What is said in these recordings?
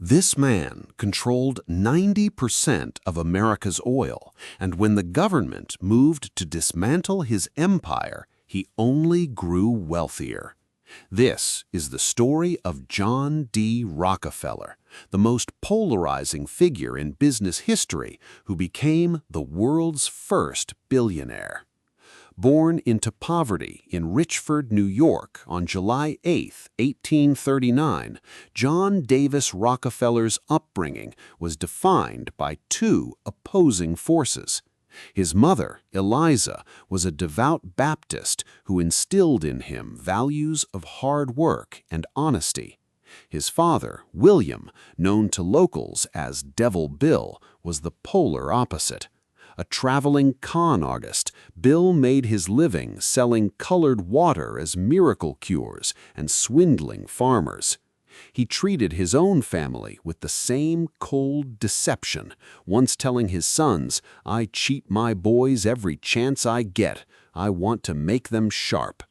This man controlled 90% of America's oil, and when the government moved to dismantle his empire, he only grew wealthier. This is the story of John D. Rockefeller, the most polarizing figure in business history who became the world's first billionaire. Born into poverty in Richford, New York on July 8, 1839, John Davis Rockefeller's upbringing was defined by two opposing forces. His mother, Eliza, was a devout Baptist who instilled in him values of hard work and honesty. His father, William, known to locals as Devil Bill, was the polar opposite. A traveling con artist, Bill made his living selling colored water as miracle cures and swindling farmers. He treated his own family with the same cold deception, once telling his sons, "I cheat my boys every chance I get. I want to make them sharp."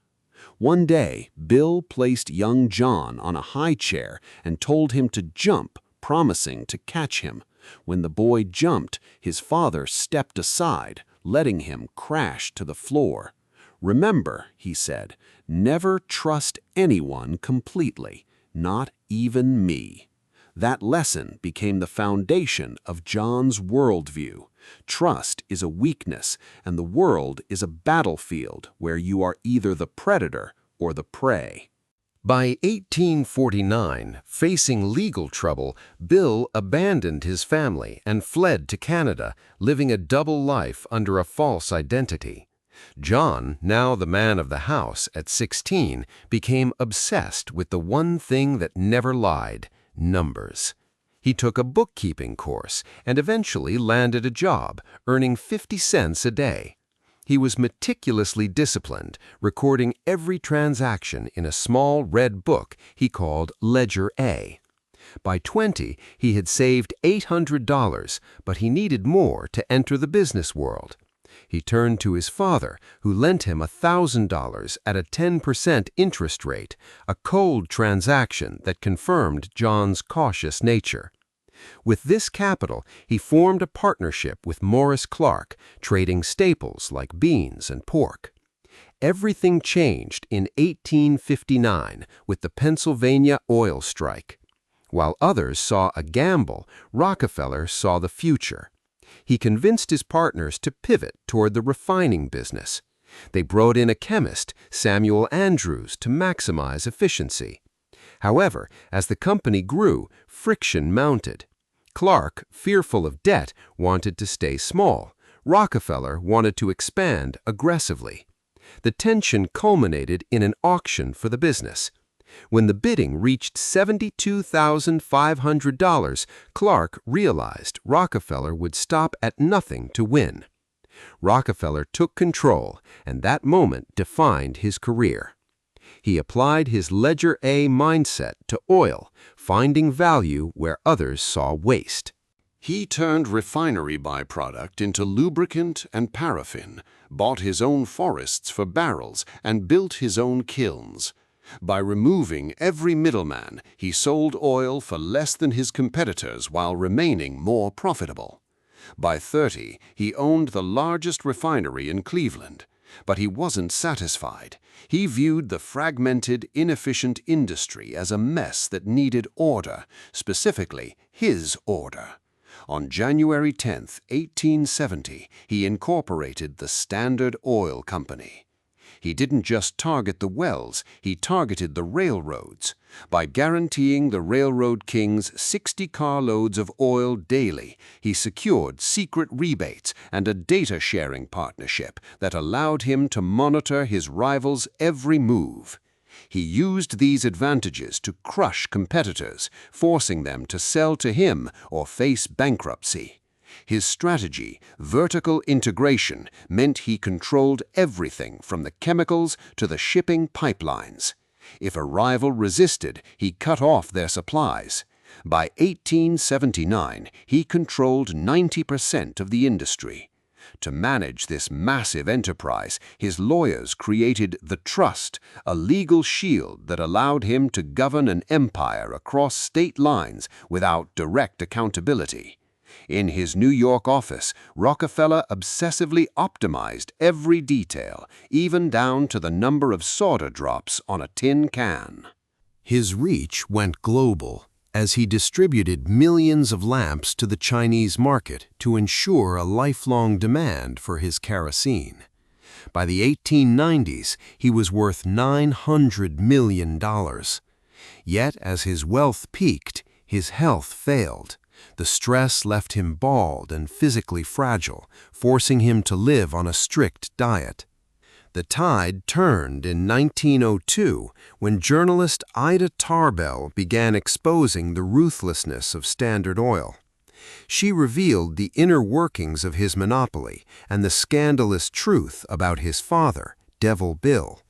One day, Bill placed young John on a high chair and told him to jump, promising to catch him. When the boy jumped, his father stepped aside, letting him crash to the floor. "Remember," he said, "never trust anyone completely, not even me." That lesson became the foundation of John's worldview. Trust is a weakness, and the world is a battlefield where you are either the predator or the prey. By 1849, facing legal trouble, Bill abandoned his family and fled to Canada, living a double life under a false identity. John, now the man of the house at 16, became obsessed with the one thing that never lied: numbers. He took a bookkeeping course and eventually landed a job, earning 50 cents a day. He was meticulously disciplined, recording every transaction in a small red book he called Ledger A. By 20, he had saved $800, but he needed more to enter the business world. He turned to his father, who lent him $1,000 at a 10% interest rate, a cold transaction that confirmed John's cautious nature. With this capital, he formed a partnership with Morris Clark, trading staples like beans and pork. Everything changed in 1859 with the Pennsylvania oil strike. While others saw a gamble, Rockefeller saw the future. He convinced his partners to pivot toward the refining business. They brought in a chemist, Samuel Andrews, to maximize efficiency. However, as the company grew, friction mounted. Clark, fearful of debt, wanted to stay small. Rockefeller wanted to expand aggressively. The tension culminated in an auction for the business. When the bidding reached $72,500, Clark realized Rockefeller would stop at nothing to win. Rockefeller took control, and that moment defined his career. He applied his Ledger A mindset to oil, finding value where others saw waste. He turned refinery byproduct into lubricant and paraffin, bought his own forests for barrels, and built his own kilns. By removing every middleman, he sold oil for less than his competitors while remaining more profitable. By 30, he owned the largest refinery in Cleveland. But he wasn't satisfied. He viewed the fragmented, inefficient industry as a mess that needed order, specifically his order. On January 10, 1870, he incorporated the Standard Oil Company. He didn't just target the wells, he targeted the railroads. By guaranteeing the railroad kings 60 carloads of oil daily, he secured secret rebates and a data-sharing partnership that allowed him to monitor his rivals' every move. He used these advantages to crush competitors, forcing them to sell to him or face bankruptcy. His strategy, vertical integration, meant he controlled everything from the chemicals to the shipping pipelines. If a rival resisted, he cut off their supplies. By 1879, he controlled 90% of the industry. To manage this massive enterprise, his lawyers created the trust, a legal shield that allowed him to govern an empire across state lines without direct accountability. In his New York office, Rockefeller obsessively optimized every detail, even down to the number of soda drops on a tin can. His reach went global, as he distributed millions of lamps to the Chinese market to ensure a lifelong demand for his kerosene. By the 1890s, he was worth $900 million. Yet, as his wealth peaked, his health failed. The stress left him bald and physically fragile, forcing him to live on a strict diet. The tide turned in 1902 when journalist Ida Tarbell began exposing the ruthlessness of Standard Oil. She revealed the inner workings of his monopoly and the scandalous truth about his father, Devil Bill.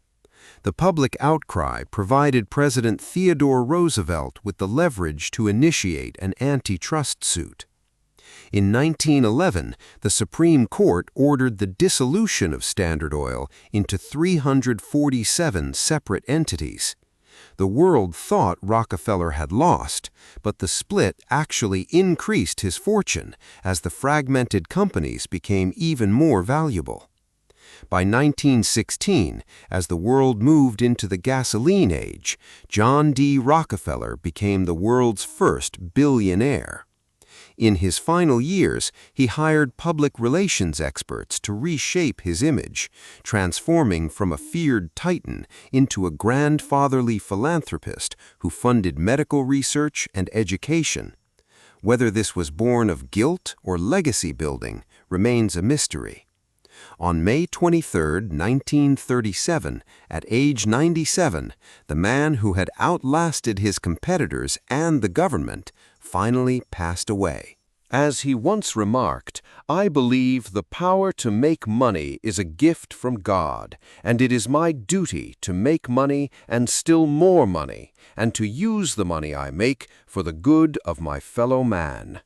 The public outcry provided President Theodore Roosevelt with the leverage to initiate an antitrust suit. In 1911, the Supreme Court ordered the dissolution of Standard Oil into 347 separate entities. The world thought Rockefeller had lost, but the split actually increased his fortune as the fragmented companies became even more valuable. By 1916, as the world moved into the gasoline age, John D. Rockefeller became the world's first billionaire. In his final years, he hired public relations experts to reshape his image, transforming from a feared titan into a grandfatherly philanthropist who funded medical research and education. Whether this was born of guilt or legacy building remains a mystery. On May 23, 1937, at age 97, the man who had outlasted his competitors and the government finally passed away. As he once remarked, "I believe the power to make money is a gift from God, and it is my duty to make money and still more money, and to use the money I make for the good of my fellow man."